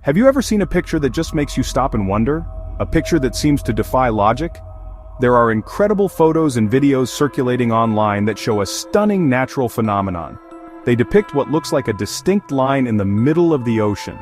Have you ever seen a picture that just makes you stop and wonder? A picture that seems to defy logic? There are incredible photos and videos circulating online that show a stunning natural phenomenon. They depict what looks like a distinct line in the middle of the ocean.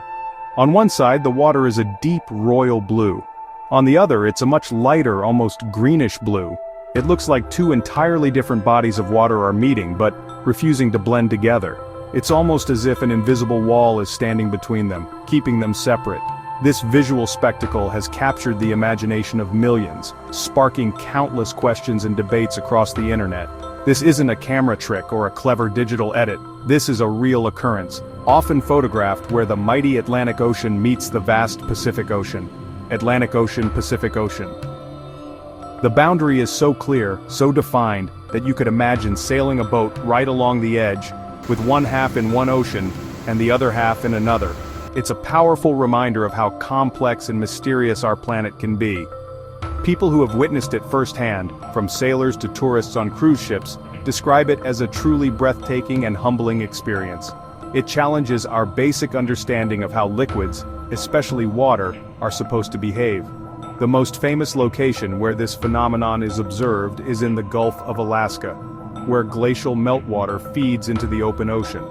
On one side, the water is a deep royal blue. On the other, it's a much lighter, almost greenish blue. It looks like two entirely different bodies of water are meeting, but refusing to blend together. It's almost as if an invisible wall is standing between them, keeping them separate. This visual spectacle has captured the imagination of millions, sparking countless questions and debates across the internet. This isn't a camera trick or a clever digital edit. This is a real occurrence, often photographed where the mighty Atlantic Ocean meets the vast Pacific Ocean. Atlantic Ocean, Pacific Ocean. The boundary is so clear, so defined, that you could imagine sailing a boat right along the edge, with one half in one ocean and the other half in another. It's a powerful reminder of how complex and mysterious our planet can be. People who have witnessed it firsthand, from sailors to tourists on cruise ships, describe it as a truly breathtaking and humbling experience. It challenges our basic understanding of how liquids, especially water, are supposed to behave. The most famous location where this phenomenon is observed is in the Gulf of Alaska, where glacial meltwater feeds into the open ocean.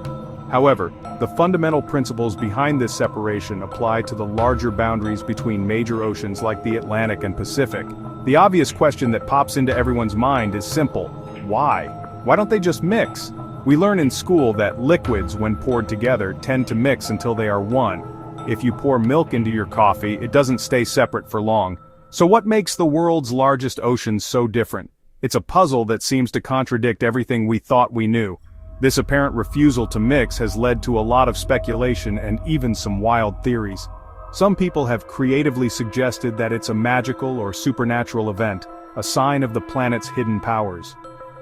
However, the fundamental principles behind this separation apply to the larger boundaries between major oceans like the Atlantic and Pacific. The obvious question that pops into everyone's mind is simple: why? Why don't they just mix? We learn in school that liquids, when poured together, tend to mix until they are one. If you pour milk into your coffee, it doesn't stay separate for long. So what makes the world's largest oceans so different? It's a puzzle that seems to contradict everything we thought we knew. This apparent refusal to mix has led to a lot of speculation and even some wild theories. Some people have creatively suggested that it's a magical or supernatural event, a sign of the planet's hidden powers.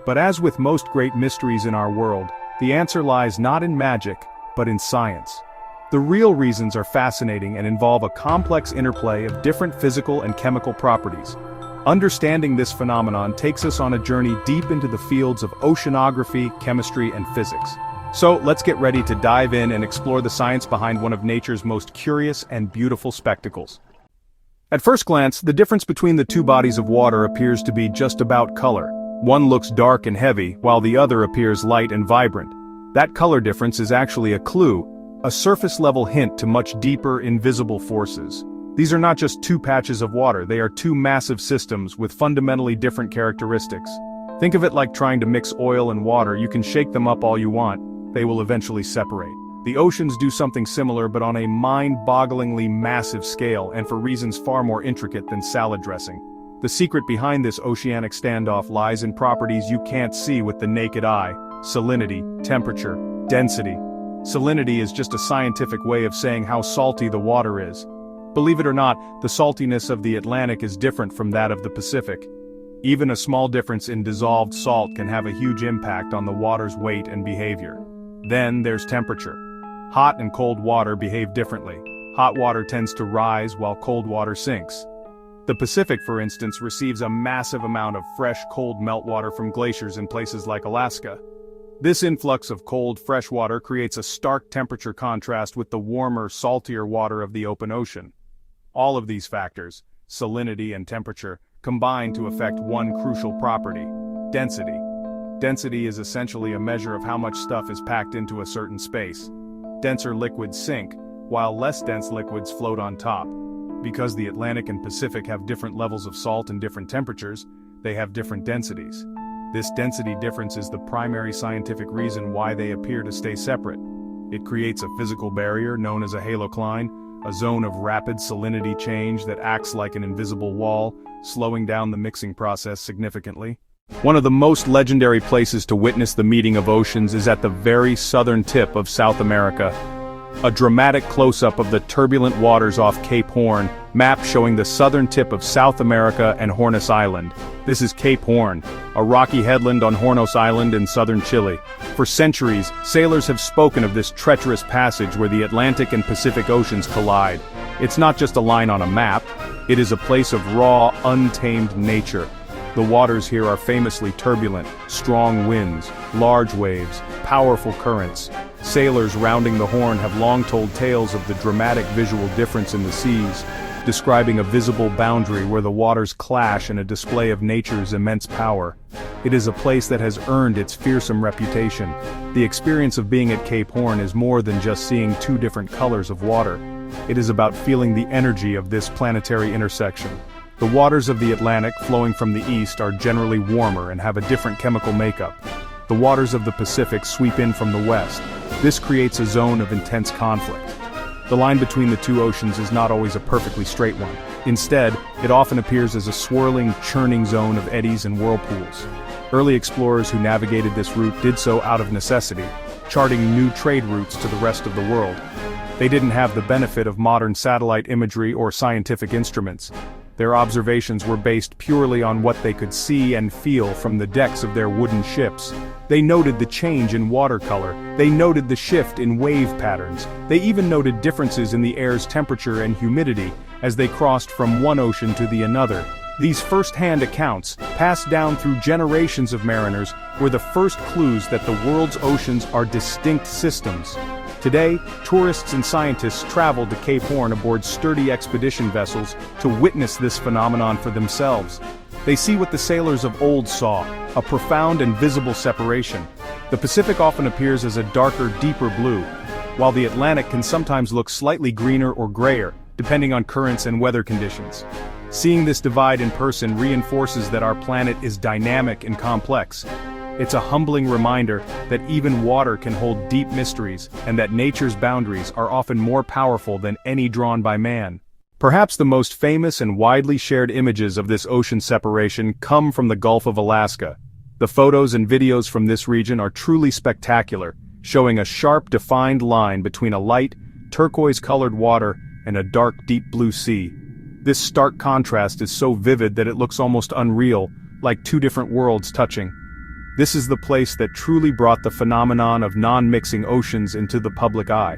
But as with most great mysteries in our world, the answer lies not in magic, but in science. The real reasons are fascinating and involve a complex interplay of different physical and chemical properties. Understanding this phenomenon takes us on a journey deep into the fields of oceanography, chemistry, and physics. So let's get ready to dive in and explore the science behind one of nature's most curious and beautiful spectacles. At first glance, the difference between the two bodies of water appears to be just about color. One looks dark and heavy, while the other appears light and vibrant. That color difference is actually a clue, a surface-level hint to much deeper, invisible forces. These are not just two patches of water, they are two massive systems with fundamentally different characteristics. Think of it like trying to mix oil and water. You can shake them up all you want, they will eventually separate. The oceans do something similar, but on a mind-bogglingly massive scale and for reasons far more intricate than salad dressing. The secret behind this oceanic standoff lies in properties you can't see with the naked eye: salinity, temperature, density. Salinity is just a scientific way of saying how salty the water is. Believe it or not, the saltiness of the Atlantic is different from that of the Pacific. Even a small difference in dissolved salt can have a huge impact on the water's weight and behavior. Then there's temperature. Hot and cold water behave differently. Hot water tends to rise while cold water sinks. The Pacific, for instance, receives a massive amount of fresh, cold meltwater from glaciers in places like Alaska. This influx of cold, fresh water creates a stark temperature contrast with the warmer, saltier water of the open ocean. All of these factors, salinity and temperature, combine to affect one crucial property: density. Density is essentially a measure of how much stuff is packed into a certain space. Denser liquids sink, while less dense liquids float on top. Because the Atlantic and Pacific have different levels of salt and different temperatures, they have different densities. This density difference is the primary scientific reason why they appear to stay separate. It creates a physical barrier known as a halocline, a zone of rapid salinity change that acts like an invisible wall, slowing down the mixing process significantly. One of the most legendary places to witness the meeting of oceans is at the very southern tip of South America. A dramatic close-up of the turbulent waters off Cape Horn, map showing the southern tip of South America and Hornos Island. This is Cape Horn, a rocky headland on Hornos Island in southern Chile. For centuries, sailors have spoken of this treacherous passage where the Atlantic and Pacific Oceans collide. It's not just a line on a map, it is a place of raw, untamed nature. The waters here are famously turbulent, strong winds, large waves, powerful currents. Sailors rounding the Horn have long told tales of the dramatic visual difference in the seas, describing a visible boundary where the waters clash in a display of nature's immense power. It is a place that has earned its fearsome reputation. The experience of being at Cape Horn is more than just seeing two different colors of water. It is about feeling the energy of this planetary intersection. The waters of the Atlantic, flowing from the east, are generally warmer and have a different chemical makeup. The waters of the Pacific sweep in from the west. This creates a zone of intense conflict. The line between the two oceans is not always a perfectly straight one. Instead, it often appears as a swirling, churning zone of eddies and whirlpools. Early explorers who navigated this route did so out of necessity, charting new trade routes to the rest of the world. They didn't have the benefit of modern satellite imagery or scientific instruments. Their observations were based purely on what they could see and feel from the decks of their wooden ships. They noted the change in water color, they noted the shift in wave patterns, they even noted differences in the air's temperature and humidity as they crossed from one ocean to the another. These first-hand accounts, passed down through generations of mariners, were the first clues that the world's oceans are distinct systems. Today, tourists and scientists travel to Cape Horn aboard sturdy expedition vessels to witness this phenomenon for themselves. They see what the sailors of old saw, a profound and visible separation. The Pacific often appears as a darker, deeper blue, while the Atlantic can sometimes look slightly greener or grayer, depending on currents and weather conditions. Seeing this divide in person reinforces that our planet is dynamic and complex. It's a humbling reminder that even water can hold deep mysteries, and that nature's boundaries are often more powerful than any drawn by man. Perhaps the most famous and widely shared images of this ocean separation come from the Gulf of Alaska. The photos and videos from this region are truly spectacular, showing a sharp, defined line between a light, turquoise-colored water and a dark, deep blue sea. This stark contrast is so vivid that it looks almost unreal, like two different worlds touching. This is the place that truly brought the phenomenon of non-mixing oceans into the public eye.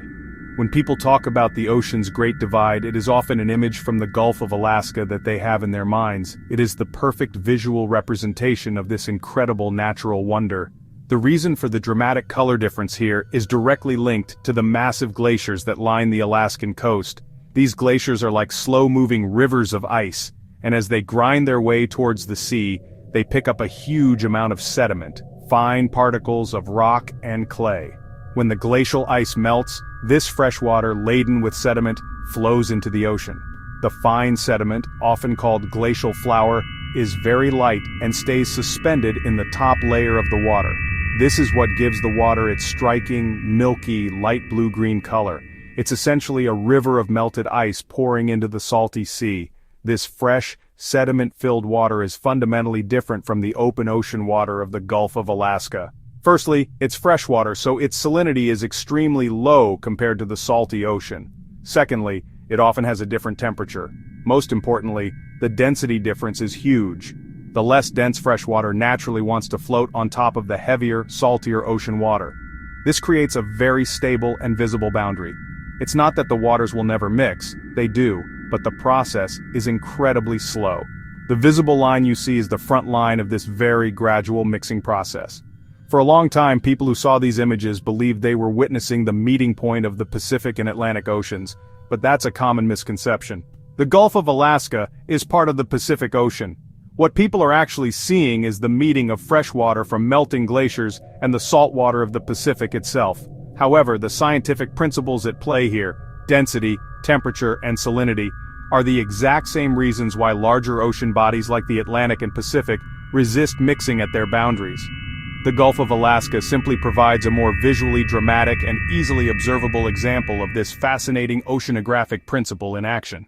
When people talk about the ocean's Great Divide, it is often an image from the Gulf of Alaska that they have in their minds. It is the perfect visual representation of this incredible natural wonder. The reason for the dramatic color difference here is directly linked to the massive glaciers that line the Alaskan coast. These glaciers are like slow-moving rivers of ice, and as they grind their way towards the sea, they pick up a huge amount of sediment, fine particles of rock and clay. When the glacial ice melts, this fresh water laden with sediment flows into the ocean. The fine sediment, often called glacial flour, is very light and stays suspended in the top layer of the water. This is what gives the water its striking, milky, light blue-green color. It's essentially a river of melted ice pouring into the salty sea. This fresh, sediment-filled water is fundamentally different from the open ocean water of the Gulf of Alaska. Firstly, it's freshwater, so its salinity is extremely low compared to the salty ocean. Secondly, it often has a different temperature. Most importantly, the density difference is huge. The less dense freshwater naturally wants to float on top of the heavier, saltier ocean water. This creates a very stable and visible boundary. It's not that the waters will never mix, they do, but the process is incredibly slow. The visible line you see is the front line of this very gradual mixing process. For a long time, people who saw these images believed they were witnessing the meeting point of the Pacific and Atlantic Oceans, but that's a common misconception. The Gulf of Alaska is part of the Pacific Ocean. What people are actually seeing is the meeting of fresh water from melting glaciers and the salt water of the Pacific itself. However, the scientific principles at play here, density, temperature, and salinity, are the exact same reasons why larger ocean bodies like the Atlantic and Pacific resist mixing at their boundaries. The Gulf of Alaska simply provides a more visually dramatic and easily observable example of this fascinating oceanographic principle in action.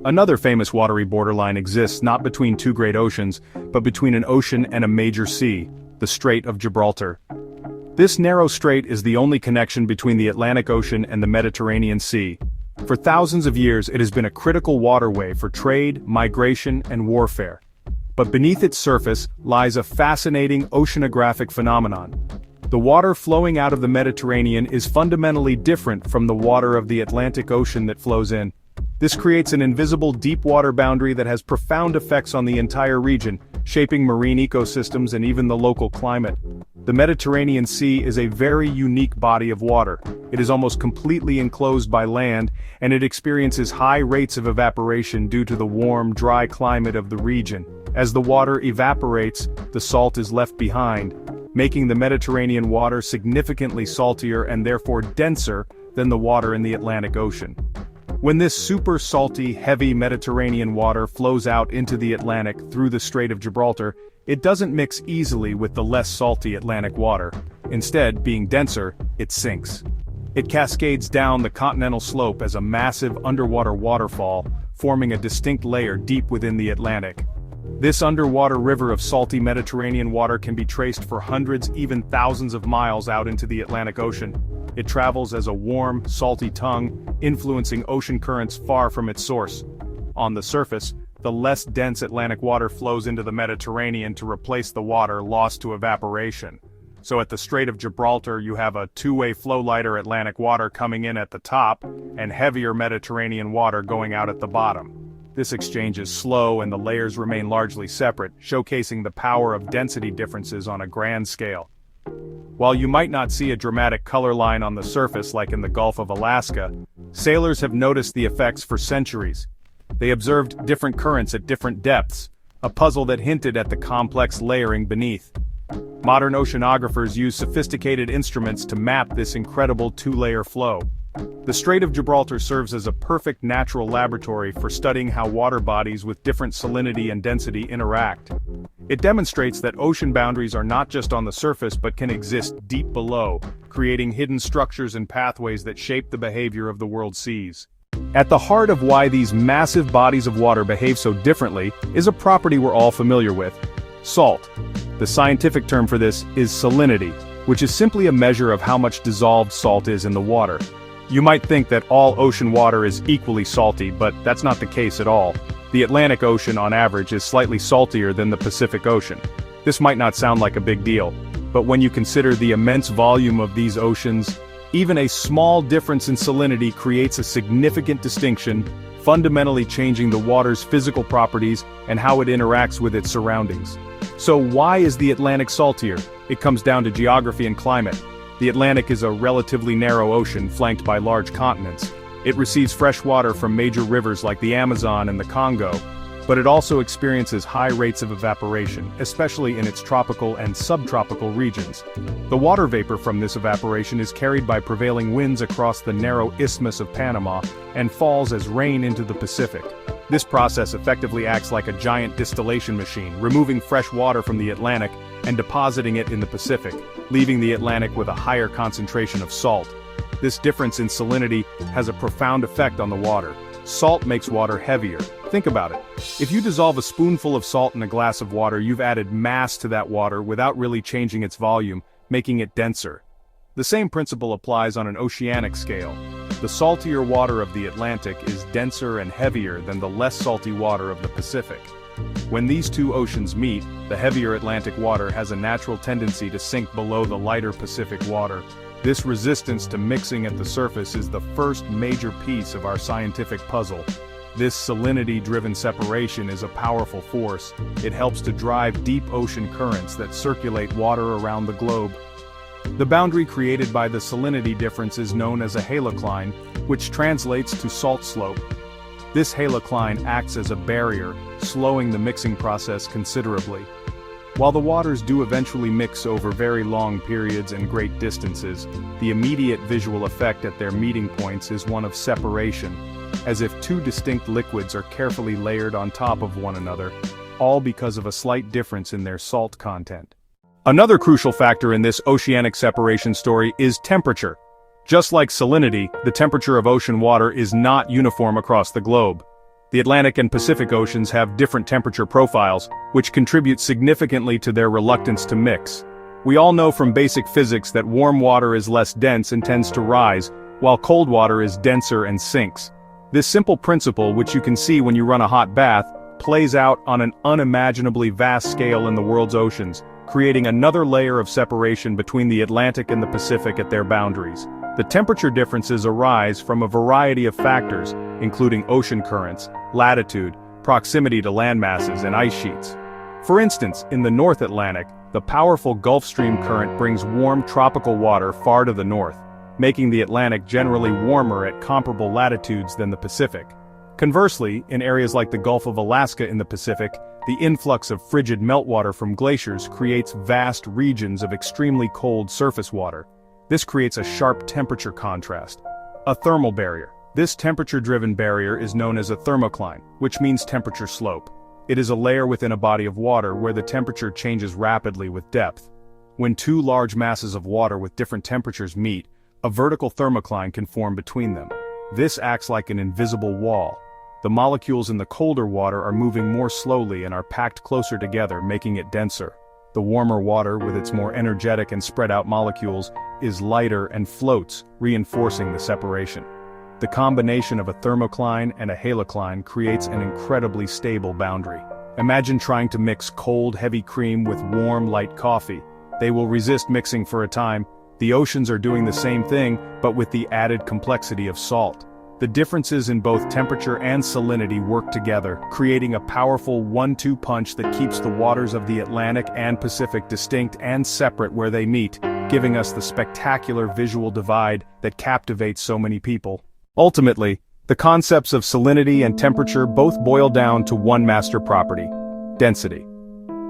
Another famous watery borderline exists not between two great oceans, but between an ocean and a major sea, the Strait of Gibraltar. This narrow strait is the only connection between the Atlantic Ocean and the Mediterranean Sea. For thousands of years, it has been a critical waterway for trade, migration, and warfare. But beneath its surface lies a fascinating oceanographic phenomenon. The water flowing out of the Mediterranean is fundamentally different from the water of the Atlantic Ocean that flows in. This creates an invisible deep water boundary that has profound effects on the entire region, shaping marine ecosystems and even the local climate. The Mediterranean Sea is a very unique body of water. It is almost completely enclosed by land, and it experiences high rates of evaporation due to the warm, dry climate of the region. As the water evaporates, the salt is left behind, making the Mediterranean water significantly saltier and therefore denser than the water in the Atlantic Ocean. When this super salty, heavy Mediterranean water flows out into the Atlantic through the Strait of Gibraltar, it doesn't mix easily with the less salty Atlantic water. Instead, being denser, it sinks. It cascades down the continental slope as a massive underwater waterfall, forming a distinct layer deep within the Atlantic. This underwater river of salty Mediterranean water can be traced for hundreds, even thousands of miles out into the Atlantic Ocean. It travels as a warm, salty tongue, influencing ocean currents far from its source. On the surface, the less dense Atlantic water flows into the Mediterranean to replace the water lost to evaporation. So at the Strait of Gibraltar you have a two-way flow, lighter Atlantic water coming in at the top, and heavier Mediterranean water going out at the bottom. This exchange is slow and the layers remain largely separate, showcasing the power of density differences on a grand scale. While you might not see a dramatic color line on the surface like in the Gulf of Alaska, sailors have noticed the effects for centuries. They observed different currents at different depths, a puzzle that hinted at the complex layering beneath. Modern oceanographers use sophisticated instruments to map this incredible two-layer flow. The Strait of Gibraltar serves as a perfect natural laboratory for studying how water bodies with different salinity and density interact. It demonstrates that ocean boundaries are not just on the surface but can exist deep below, creating hidden structures and pathways that shape the behavior of the world's seas. At the heart of why these massive bodies of water behave so differently is a property we're all familiar with: salt. The scientific term for this is salinity, which is simply a measure of how much dissolved salt is in the water. You might think that all ocean water is equally salty, but that's not the case at all. The Atlantic Ocean, on average, is slightly saltier than the Pacific Ocean. This might not sound like a big deal, but when you consider the immense volume of these oceans, even a small difference in salinity creates a significant distinction, fundamentally changing the water's physical properties and how it interacts with its surroundings. So why is the Atlantic saltier? It comes down to geography and climate. The Atlantic is a relatively narrow ocean flanked by large continents. It receives fresh water from major rivers like the Amazon and the Congo, but it also experiences high rates of evaporation, especially in its tropical and subtropical regions. The water vapor from this evaporation is carried by prevailing winds across the narrow Isthmus of Panama and falls as rain into the Pacific. This process effectively acts like a giant distillation machine, removing fresh water from the Atlantic and depositing it in the Pacific, leaving the Atlantic with a higher concentration of salt. This difference in salinity has a profound effect on the water. Salt makes water heavier. Think about it. If you dissolve a spoonful of salt in a glass of water, you've added mass to that water without really changing its volume, making it denser. The same principle applies on an oceanic scale. The saltier water of the Atlantic is denser and heavier than the less salty water of the Pacific. When these two oceans meet, the heavier Atlantic water has a natural tendency to sink below the lighter Pacific water. This resistance to mixing at the surface is the first major piece of our scientific puzzle. This salinity-driven separation is a powerful force. It helps to drive deep ocean currents that circulate water around the globe. The boundary created by the salinity difference is known as a halocline, which translates to salt slope. This halocline acts as a barrier, slowing the mixing process considerably. While the waters do eventually mix over very long periods and great distances, the immediate visual effect at their meeting points is one of separation, as if two distinct liquids are carefully layered on top of one another, all because of a slight difference in their salt content. Another crucial factor in this oceanic separation story is temperature. Just like salinity, the temperature of ocean water is not uniform across the globe. The Atlantic and Pacific Oceans have different temperature profiles, which contribute significantly to their reluctance to mix. We all know from basic physics that warm water is less dense and tends to rise, while cold water is denser and sinks. This simple principle, which you can see when you run a hot bath, plays out on an unimaginably vast scale in the world's oceans, creating another layer of separation between the Atlantic and the Pacific at their boundaries. The temperature differences arise from a variety of factors, including ocean currents, latitude, proximity to landmasses, and ice sheets. For instance, in the North Atlantic, the powerful Gulf Stream current brings warm tropical water far to the north, making the Atlantic generally warmer at comparable latitudes than the Pacific. Conversely, in areas like the Gulf of Alaska in the Pacific, the influx of frigid meltwater from glaciers creates vast regions of extremely cold surface water. This creates a sharp temperature contrast. A thermal barrier. This temperature-driven barrier is known as a thermocline, which means temperature slope. It is a layer within a body of water where the temperature changes rapidly with depth. When two large masses of water with different temperatures meet, a vertical thermocline can form between them. This acts like an invisible wall. The molecules in the colder water are moving more slowly and are packed closer together, making it denser. The warmer water, with its more energetic and spread-out molecules, is lighter and floats, reinforcing the separation. The combination of a thermocline and a halocline creates an incredibly stable boundary. Imagine trying to mix cold, heavy cream with warm, light coffee. They will resist mixing for a time. The oceans are doing the same thing, but with the added complexity of salt. The differences in both temperature and salinity work together, creating a powerful 1-2 punch that keeps the waters of the Atlantic and Pacific distinct and separate where they meet, giving us the spectacular visual divide that captivates so many people. Ultimately, the concepts of salinity and temperature both boil down to one master property: density.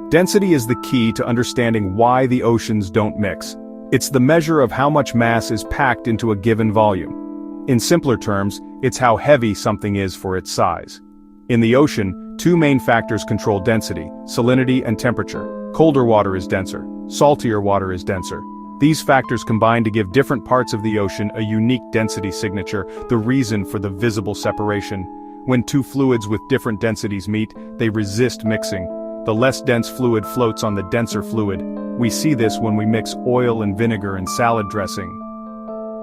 Density is the key to understanding why the oceans don't mix. It's the measure of how much mass is packed into a given volume. In simpler terms, it's how heavy something is for its size. In the ocean, two main factors control density: salinity and temperature. Colder water is denser. Saltier water is denser. These factors combine to give different parts of the ocean a unique density signature, the reason for the visible separation. When two fluids with different densities meet, they resist mixing. The less dense fluid floats on the denser fluid. We see this when we mix oil and vinegar in salad dressing.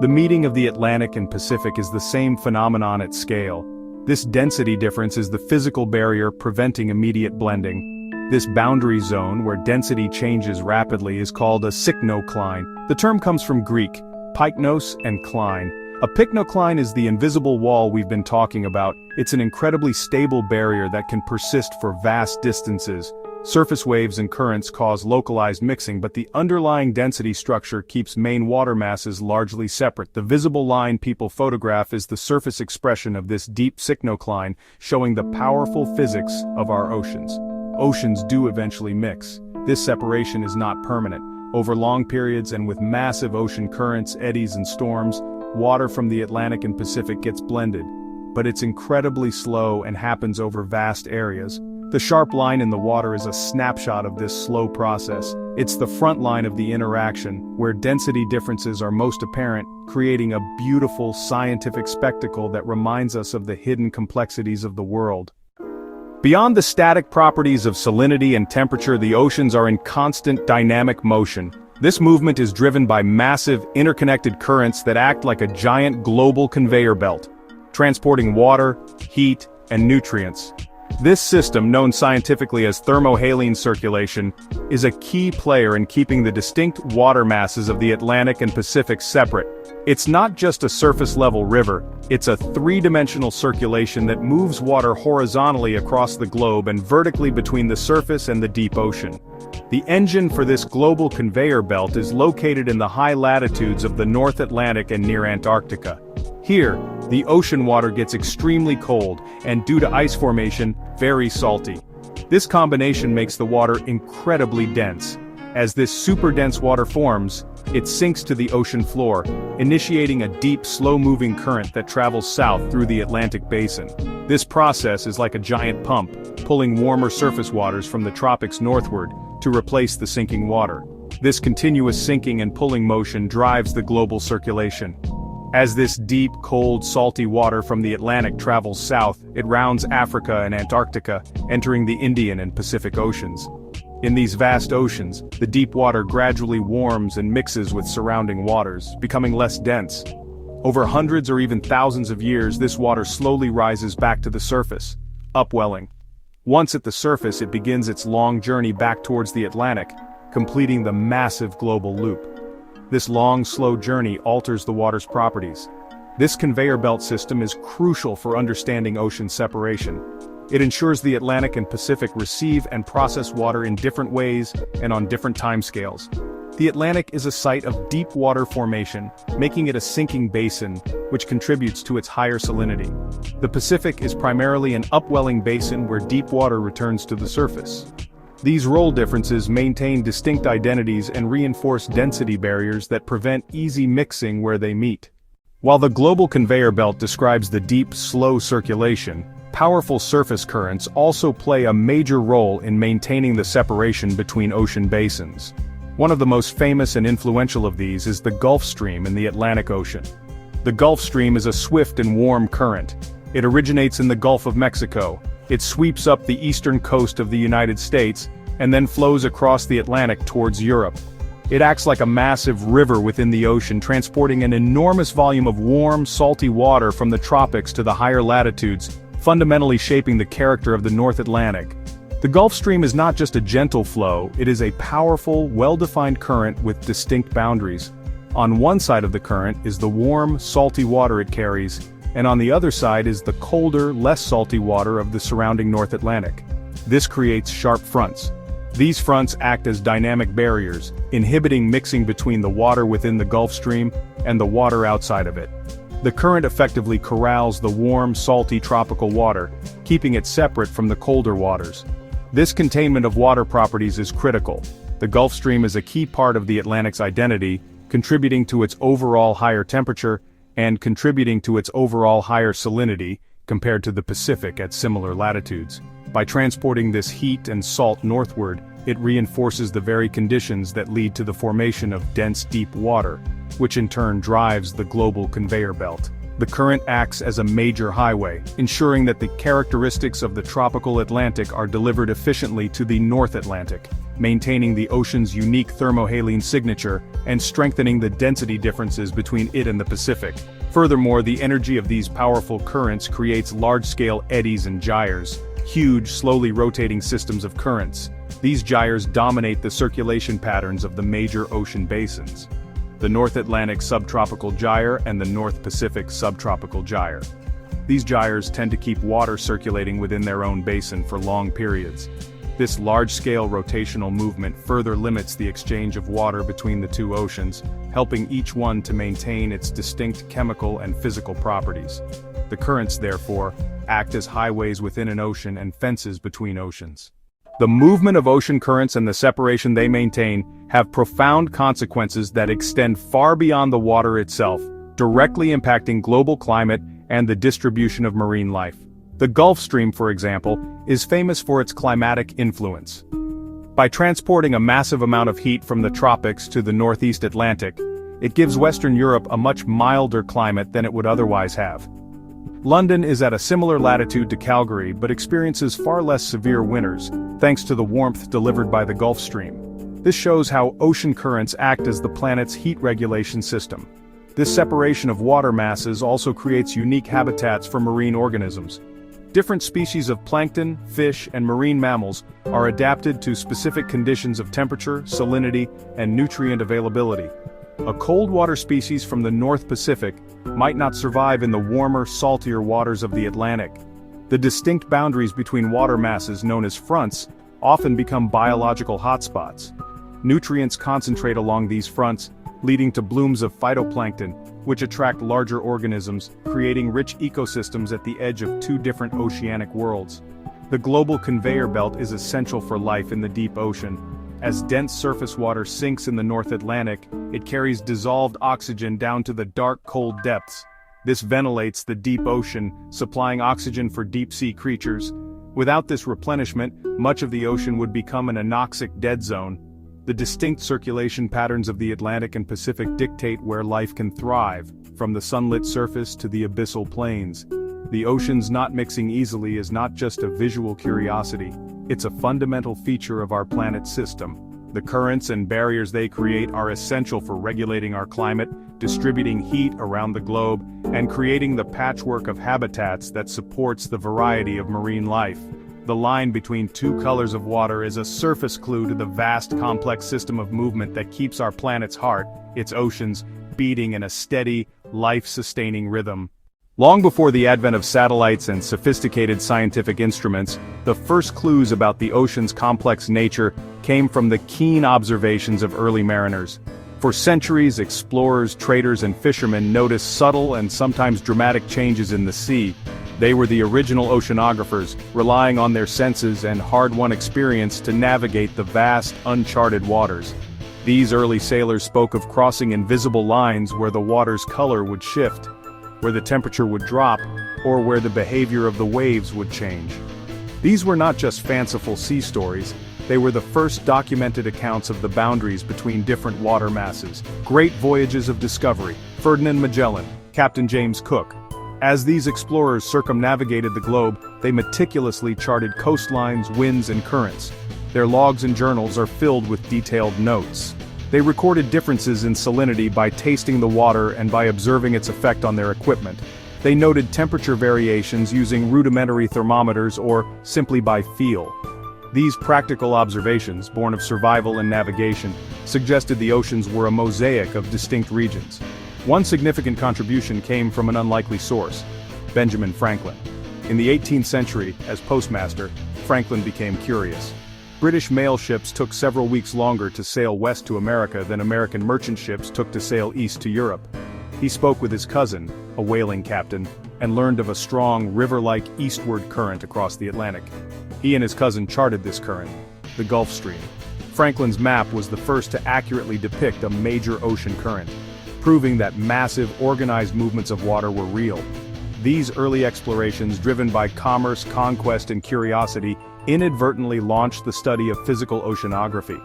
The meeting of the Atlantic and Pacific is the same phenomenon at scale. This density difference is the physical barrier preventing immediate blending. This boundary zone, where density changes rapidly, is called a pycnocline. The term comes from Greek, pyknos and kline. A pycnocline is the invisible wall we've been talking about. It's an incredibly stable barrier that can persist for vast distances. Surface waves and currents cause localized mixing, but the underlying density structure keeps main water masses largely separate. The visible line people photograph is the surface expression of this deep pycnocline, showing the powerful physics of our oceans. Oceans do eventually mix. This separation is not permanent. Over long periods and with massive ocean currents, eddies and storms, water from the Atlantic and Pacific gets blended. But it's incredibly slow and happens over vast areas. The sharp line in the water is a snapshot of this slow process. It's the front line of the interaction, where density differences are most apparent, creating a beautiful scientific spectacle that reminds us of the hidden complexities of the world. Beyond the static properties of salinity and temperature, the oceans are in constant dynamic motion. This movement is driven by massive, interconnected currents that act like a giant global conveyor belt, transporting water, heat, and nutrients. This system, known scientifically as thermohaline circulation, is a key player in keeping the distinct water masses of the Atlantic and Pacific separate. It's not just a surface-level river, it's a three-dimensional circulation that moves water horizontally across the globe and vertically between the surface and the deep ocean. The engine for this global conveyor belt is located in the high latitudes of the North Atlantic and near Antarctica. Here, the ocean water gets extremely cold, and due to ice formation, very salty. This combination makes the water incredibly dense. As this super dense water forms, it sinks to the ocean floor, initiating a deep, slow-moving current that travels south through the Atlantic basin. This process is like a giant pump, pulling warmer surface waters from the tropics northward to replace the sinking water. This continuous sinking and pulling motion drives the global circulation. As this deep, cold, salty water from the Atlantic travels south, it rounds Africa and Antarctica, entering the Indian and Pacific Oceans. In these vast oceans, the deep water gradually warms and mixes with surrounding waters, becoming less dense. Over hundreds or even thousands of years, this water slowly rises back to the surface, upwelling. Once at the surface, it begins its long journey back towards the Atlantic, completing the massive global loop. This long, slow journey alters the water's properties. This conveyor belt system is crucial for understanding ocean separation. It ensures the Atlantic and Pacific receive and process water in different ways and on different timescales. The Atlantic is a site of deep water formation, making it a sinking basin, which contributes to its higher salinity. The Pacific is primarily an upwelling basin where deep water returns to the surface. These role differences maintain distinct identities and reinforce density barriers that prevent easy mixing where they meet. While the global conveyor belt describes the deep, slow circulation, powerful surface currents also play a major role in maintaining the separation between ocean basins. One of the most famous and influential of these is the Gulf Stream in the Atlantic Ocean. The Gulf Stream is a swift and warm current. It originates in the Gulf of Mexico. It sweeps up the eastern coast of the United States, and then flows across the Atlantic towards Europe. It acts like a massive river within the ocean, transporting an enormous volume of warm, salty water from the tropics to the higher latitudes, fundamentally shaping the character of the North Atlantic. The Gulf Stream is not just a gentle flow, it is a powerful, well-defined current with distinct boundaries. On one side of the current is the warm, salty water it carries, and on the other side is the colder, less salty water of the surrounding North Atlantic. This creates sharp fronts. These fronts act as dynamic barriers, inhibiting mixing between the water within the Gulf Stream and the water outside of it. The current effectively corrals the warm, salty tropical water, keeping it separate from the colder waters. This containment of water properties is critical. The Gulf Stream is a key part of the Atlantic's identity, contributing to its overall higher temperature and contributing to its overall higher salinity compared to the Pacific at similar latitudes. By transporting this heat and salt northward, it reinforces the very conditions that lead to the formation of dense deep water, which in turn drives the global conveyor belt. The current acts as a major highway, ensuring that the characteristics of the tropical Atlantic are delivered efficiently to the North Atlantic, maintaining the ocean's unique thermohaline signature and strengthening the density differences between it and the Pacific. Furthermore, the energy of these powerful currents creates large-scale eddies and gyres, huge, slowly rotating systems of currents. These gyres dominate the circulation patterns of the major ocean basins: the North Atlantic subtropical gyre and the North Pacific subtropical gyre. These gyres tend to keep water circulating within their own basin for long periods. This large-scale rotational movement further limits the exchange of water between the two oceans, helping each one to maintain its distinct chemical and physical properties. The currents, therefore, act as highways within an ocean and fences between oceans. The movement of ocean currents and the separation they maintain have profound consequences that extend far beyond the water itself, directly impacting global climate and the distribution of marine life. The Gulf Stream, for example, is famous for its climatic influence. By transporting a massive amount of heat from the tropics to the northeast Atlantic, it gives Western Europe a much milder climate than it would otherwise have. London is at a similar latitude to Calgary but experiences far less severe winters, thanks to the warmth delivered by the Gulf Stream. This shows how ocean currents act as the planet's heat regulation system. This separation of water masses also creates unique habitats for marine organisms. Different species of plankton, fish, and marine mammals are adapted to specific conditions of temperature, salinity, and nutrient availability. A cold water species from the North Pacific might not survive in the warmer, saltier waters of the Atlantic. The distinct boundaries between water masses known as fronts often become biological hotspots. Nutrients concentrate along these fronts, leading to blooms of phytoplankton, which attract larger organisms, creating rich ecosystems at the edge of two different oceanic worlds. The global conveyor belt is essential for life in the deep ocean. As dense surface water sinks in the North Atlantic, it carries dissolved oxygen down to the dark, cold depths. This ventilates the deep ocean, supplying oxygen for deep-sea creatures. Without this replenishment, much of the ocean would become an anoxic dead zone. The distinct circulation patterns of the Atlantic and Pacific dictate where life can thrive, from the sunlit surface to the abyssal plains. The oceans not mixing easily is not just a visual curiosity, it's a fundamental feature of our planet's system. The currents and barriers they create are essential for regulating our climate, distributing heat around the globe, and creating the patchwork of habitats that supports the variety of marine life. The line between two colors of water is a surface clue to the vast complex system of movement that keeps our planet's heart, its oceans, beating in a steady, life-sustaining rhythm. Long before the advent of satellites and sophisticated scientific instruments, the first clues about the ocean's complex nature came from the keen observations of early mariners. For centuries, explorers, traders, and fishermen noticed subtle and sometimes dramatic changes in the sea. They were the original oceanographers, relying on their senses and hard-won experience to navigate the vast, uncharted waters. These early sailors spoke of crossing invisible lines where the water's color would shift, where the temperature would drop, or where the behavior of the waves would change. These were not just fanciful sea stories, they were the first documented accounts of the boundaries between different water masses. Great voyages of discovery, Ferdinand Magellan, Captain James Cook. As these explorers circumnavigated the globe, they meticulously charted coastlines, winds, and currents. Their logs and journals are filled with detailed notes. They recorded differences in salinity by tasting the water and by observing its effect on their equipment. They noted temperature variations using rudimentary thermometers or simply by feel. These practical observations, born of survival and navigation, suggested the oceans were a mosaic of distinct regions. One significant contribution came from an unlikely source: Benjamin Franklin. In the 18th century, as postmaster, Franklin became curious. British mail ships took several weeks longer to sail west to America than American merchant ships took to sail east to Europe. He spoke with his cousin, a whaling captain, and learned of a strong, river-like eastward current across the Atlantic. He and his cousin charted this current, the Gulf Stream. Franklin's map was the first to accurately depict a major ocean current, proving that massive, organized movements of water were real. These early explorations, driven by commerce, conquest, and curiosity, inadvertently launched the study of physical oceanography.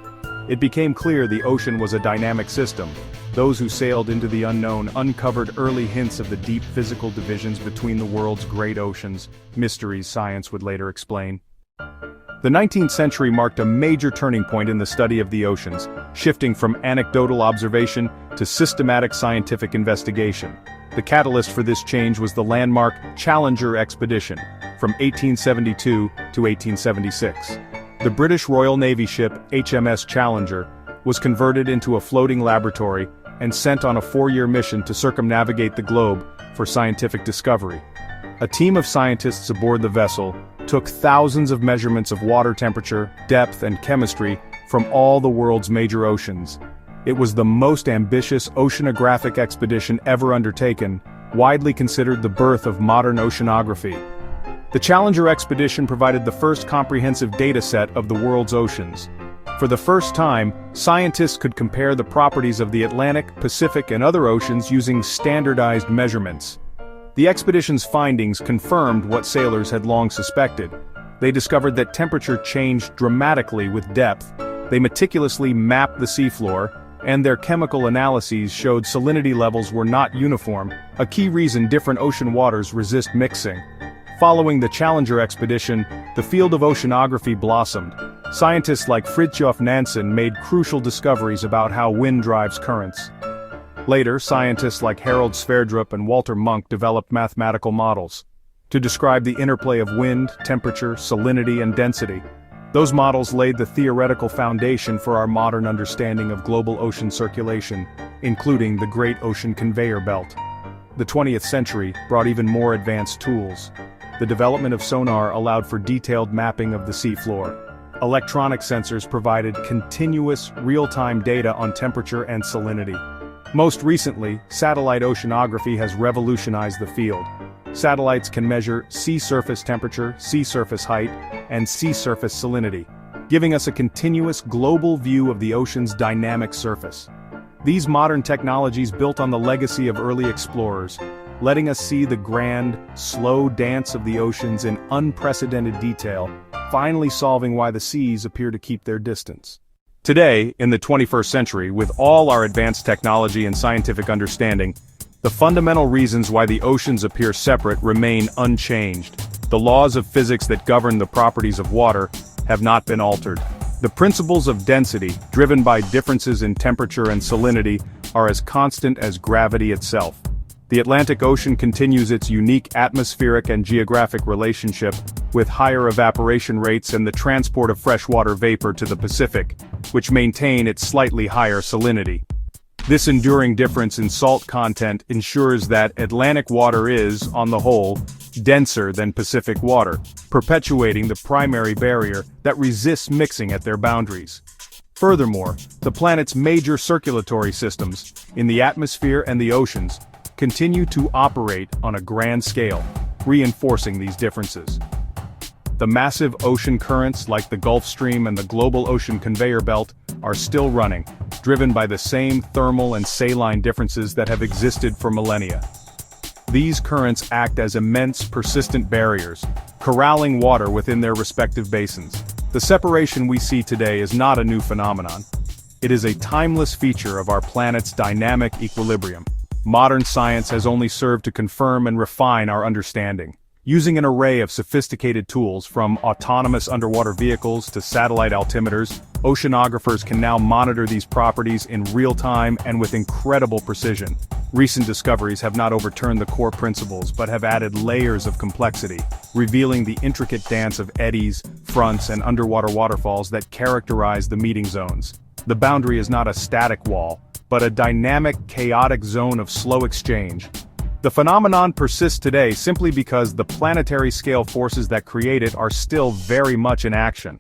It became clear the ocean was a dynamic system. Those who sailed into the unknown uncovered early hints of the deep physical divisions between the world's great oceans, mysteries science would later explain. The 19th century marked a major turning point in the study of the oceans, shifting from anecdotal observation to systematic scientific investigation. The catalyst for this change was the landmark Challenger expedition, from 1872 to 1876. The British Royal Navy ship HMS Challenger was converted into a floating laboratory and sent on a 4-year mission to circumnavigate the globe for scientific discovery. A team of scientists aboard the vessel took thousands of measurements of water temperature, depth, and chemistry from all the world's major oceans. It was the most ambitious oceanographic expedition ever undertaken, widely considered the birth of modern oceanography. The Challenger expedition provided the first comprehensive data set of the world's oceans. For the first time, scientists could compare the properties of the Atlantic, Pacific, and other oceans using standardized measurements. The expedition's findings confirmed what sailors had long suspected. They discovered that temperature changed dramatically with depth. They meticulously mapped the seafloor, and their chemical analyses showed salinity levels were not uniform, a key reason different ocean waters resist mixing. Following the Challenger expedition, the field of oceanography blossomed. Scientists like Fridtjof Nansen made crucial discoveries about how wind drives currents. Later, scientists like Harold Sverdrup and Walter Munk developed mathematical models to describe the interplay of wind, temperature, salinity, and density. Those models laid the theoretical foundation for our modern understanding of global ocean circulation, including the Great Ocean Conveyor Belt. The 20th century brought even more advanced tools. The development of sonar allowed for detailed mapping of the seafloor. Electronic sensors provided continuous, real-time data on temperature and salinity. Most recently, satellite oceanography has revolutionized the field. Satellites can measure sea surface temperature, sea surface height, and sea surface salinity, giving us a continuous global view of the ocean's dynamic surface. These modern technologies built on the legacy of early explorers, letting us see the grand, slow dance of the oceans in unprecedented detail, finally solving why the seas appear to keep their distance. Today, in the 21st century, with all our advanced technology and scientific understanding, the fundamental reasons why the oceans appear separate remain unchanged. The laws of physics that govern the properties of water have not been altered. The principles of density, driven by differences in temperature and salinity, are as constant as gravity itself. The Atlantic Ocean continues its unique atmospheric and geographic relationship, with higher evaporation rates and the transport of freshwater vapor to the Pacific, which maintain its slightly higher salinity. This enduring difference in salt content ensures that Atlantic water is, on the whole, denser than Pacific water, perpetuating the primary barrier that resists mixing at their boundaries. Furthermore, the planet's major circulatory systems, in the atmosphere and the oceans, continue to operate on a grand scale, reinforcing these differences. The massive ocean currents like the Gulf Stream and the global ocean conveyor belt are still running, driven by the same thermal and saline differences that have existed for millennia. These currents act as immense, persistent barriers, corralling water within their respective basins. The separation we see today is not a new phenomenon. It is a timeless feature of our planet's dynamic equilibrium. Modern science has only served to confirm and refine our understanding. Using an array of sophisticated tools from autonomous underwater vehicles to satellite altimeters, oceanographers can now monitor these properties in real time and with incredible precision. Recent discoveries have not overturned the core principles but have added layers of complexity, revealing the intricate dance of eddies, fronts, and underwater waterfalls that characterize the meeting zones. The boundary is not a static wall, but a dynamic, chaotic zone of slow exchange. The phenomenon persists today simply because the planetary scale forces that create it are still very much in action.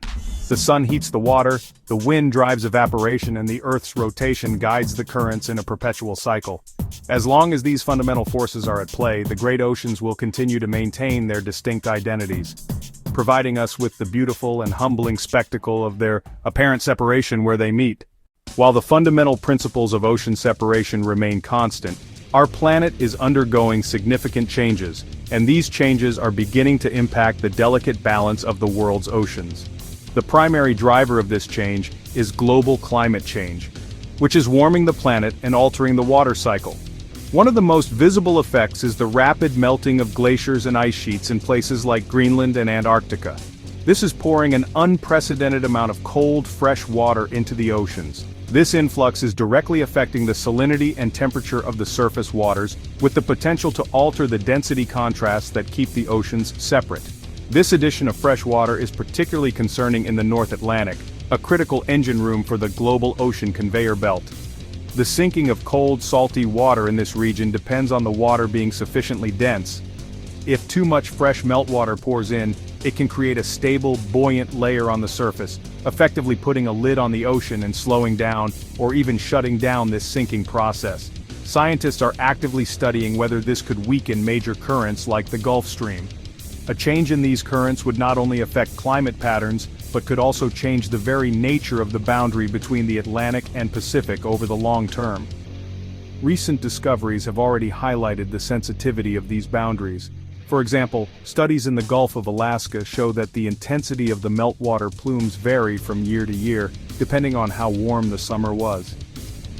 The sun heats the water, the wind drives evaporation, and the Earth's rotation guides the currents in a perpetual cycle. As long as these fundamental forces are at play, the great oceans will continue to maintain their distinct identities, providing us with the beautiful and humbling spectacle of their apparent separation where they meet. While the fundamental principles of ocean separation remain constant, our planet is undergoing significant changes, and these changes are beginning to impact the delicate balance of the world's oceans. The primary driver of this change is global climate change, which is warming the planet and altering the water cycle. One of the most visible effects is the rapid melting of glaciers and ice sheets in places like Greenland and Antarctica. This is pouring an unprecedented amount of cold, fresh water into the oceans. This influx is directly affecting the salinity and temperature of the surface waters, with the potential to alter the density contrasts that keep the oceans separate. This addition of fresh water is particularly concerning in the North Atlantic, a critical engine room for the global ocean conveyor belt. The sinking of cold, salty water in this region depends on the water being sufficiently dense. If too much fresh meltwater pours in, it can create a stable, buoyant layer on the surface, effectively putting a lid on the ocean and slowing down, or even shutting down this sinking process. Scientists are actively studying whether this could weaken major currents like the Gulf Stream. A change in these currents would not only affect climate patterns, but could also change the very nature of the boundary between the Atlantic and Pacific over the long term. Recent discoveries have already highlighted the sensitivity of these boundaries. For example, studies in the Gulf of Alaska show that the intensity of the meltwater plumes vary from year to year, depending on how warm the summer was.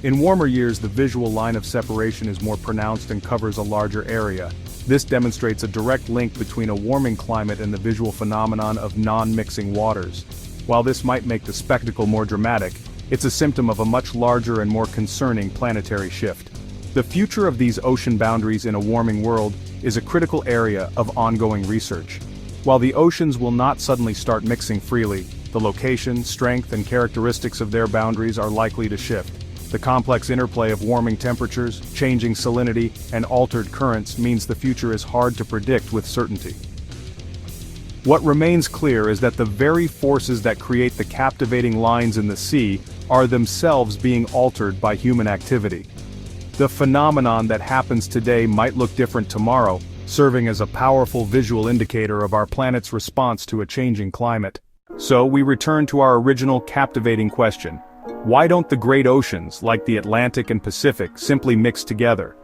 In warmer years, the visual line of separation is more pronounced and covers a larger area. This demonstrates a direct link between a warming climate and the visual phenomenon of non-mixing waters. While this might make the spectacle more dramatic, it's a symptom of a much larger and more concerning planetary shift. The future of these ocean boundaries in a warming world is a critical area of ongoing research. While the oceans will not suddenly start mixing freely, the location, strength, and characteristics of their boundaries are likely to shift. The complex interplay of warming temperatures, changing salinity, and altered currents means the future is hard to predict with certainty. What remains clear is that the very forces that create the captivating lines in the sea are themselves being altered by human activity. The phenomenon that happens today might look different tomorrow, serving as a powerful visual indicator of our planet's response to a changing climate. So we return to our original captivating question: why don't the great oceans, like the Atlantic and Pacific, simply mix together?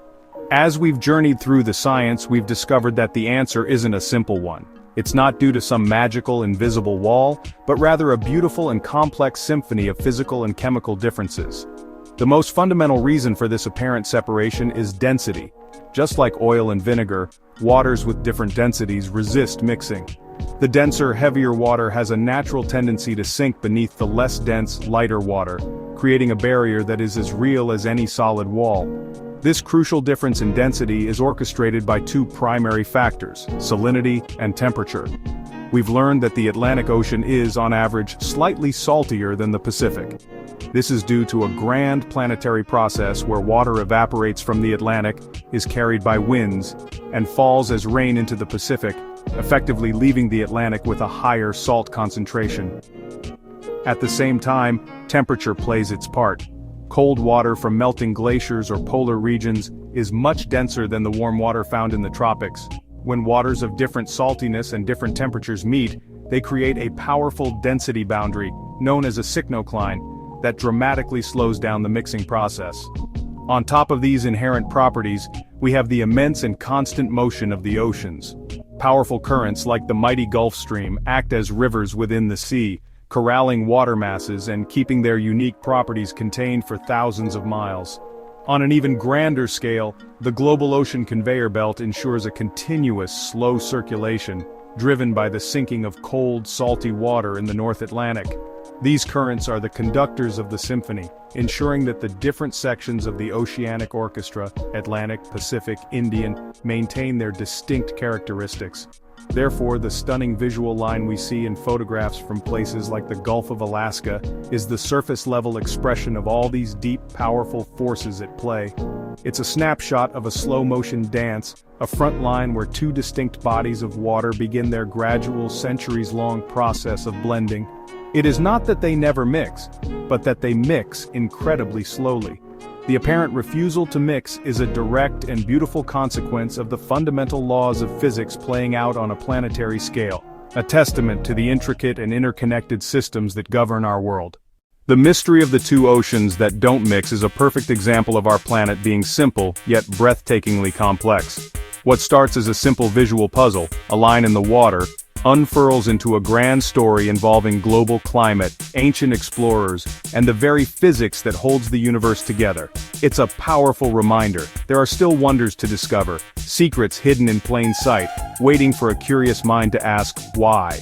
As we've journeyed through the science, we've discovered that the answer isn't a simple one. It's not due to some magical, invisible wall, but rather a beautiful and complex symphony of physical and chemical differences. The most fundamental reason for this apparent separation is density. Just like oil and vinegar, waters with different densities resist mixing. The denser, heavier water has a natural tendency to sink beneath the less dense, lighter water, creating a barrier that is as real as any solid wall. This crucial difference in density is orchestrated by two primary factors: salinity and temperature. We've learned that the Atlantic Ocean is, on average, slightly saltier than the Pacific. This is due to a grand planetary process where water evaporates from the Atlantic, is carried by winds, and falls as rain into the Pacific, effectively leaving the Atlantic with a higher salt concentration. At the same time, temperature plays its part. Cold water from melting glaciers or polar regions is much denser than the warm water found in the tropics. When waters of different saltiness and different temperatures meet, they create a powerful density boundary, known as a synchrocline, that dramatically slows down the mixing process. On top of these inherent properties, we have the immense and constant motion of the oceans. Powerful currents like the mighty Gulf Stream act as rivers within the sea, corralling water masses and keeping their unique properties contained for thousands of miles. On an even grander scale, the global ocean conveyor belt ensures a continuous, slow circulation, driven by the sinking of cold, salty water in the North Atlantic. These currents are the conductors of the symphony, ensuring that the different sections of the oceanic orchestra, Atlantic, Pacific, Indian, maintain their distinct characteristics. Therefore, the stunning visual line we see in photographs from places like the Gulf of Alaska is the surface-level expression of all these deep, powerful forces at play. It's a snapshot of a slow-motion dance, a front line where two distinct bodies of water begin their gradual, centuries-long process of blending. It is not that they never mix, but that they mix incredibly slowly. The apparent refusal to mix is a direct and beautiful consequence of the fundamental laws of physics playing out on a planetary scale, a testament to the intricate and interconnected systems that govern our world. The mystery of the two oceans that don't mix is a perfect example of our planet being simple, yet breathtakingly complex. What starts as a simple visual puzzle, a line in the water, unfurls into a grand story involving global climate, ancient explorers, and the very physics that holds the universe together. It's a powerful reminder. There are still wonders to discover, secrets hidden in plain sight, waiting for a curious mind to ask, why?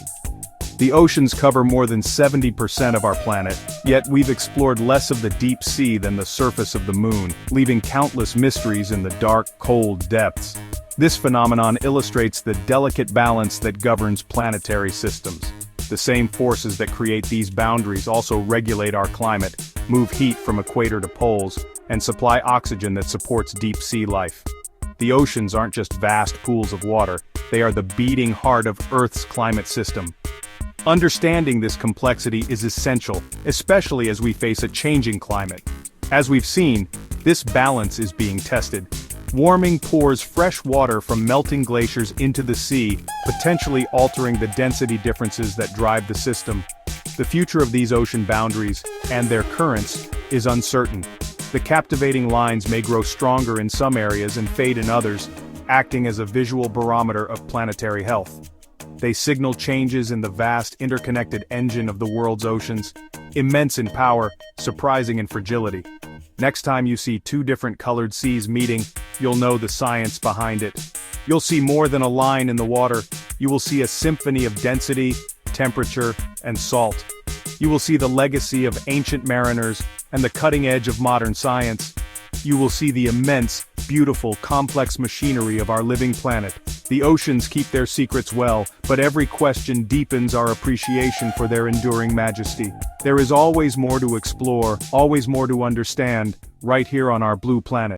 The oceans cover more than 70% of our planet, yet we've explored less of the deep sea than the surface of the moon, leaving countless mysteries in the dark, cold depths. This phenomenon illustrates the delicate balance that governs planetary systems. The same forces that create these boundaries also regulate our climate, move heat from equator to poles, and supply oxygen that supports deep sea life. The oceans aren't just vast pools of water, they are the beating heart of Earth's climate system. Understanding this complexity is essential, especially as we face a changing climate. As we've seen, this balance is being tested. Warming pours fresh water from melting glaciers into the sea, potentially altering the density differences that drive the system. The future of these ocean boundaries, and their currents, is uncertain. The captivating lines may grow stronger in some areas and fade in others, acting as a visual barometer of planetary health. They signal changes in the vast interconnected engine of the world's oceans, immense in power, surprising in fragility. Next time you see two different colored seas meeting, you'll know the science behind it. You'll see more than a line in the water. You will see a symphony of density, temperature, and salt. You will see the legacy of ancient mariners and the cutting edge of modern science. You will see the immense, beautiful, complex machinery of our living planet. The oceans keep their secrets well, but every question deepens our appreciation for their enduring majesty. There is always more to explore, always more to understand, right here on our blue planet.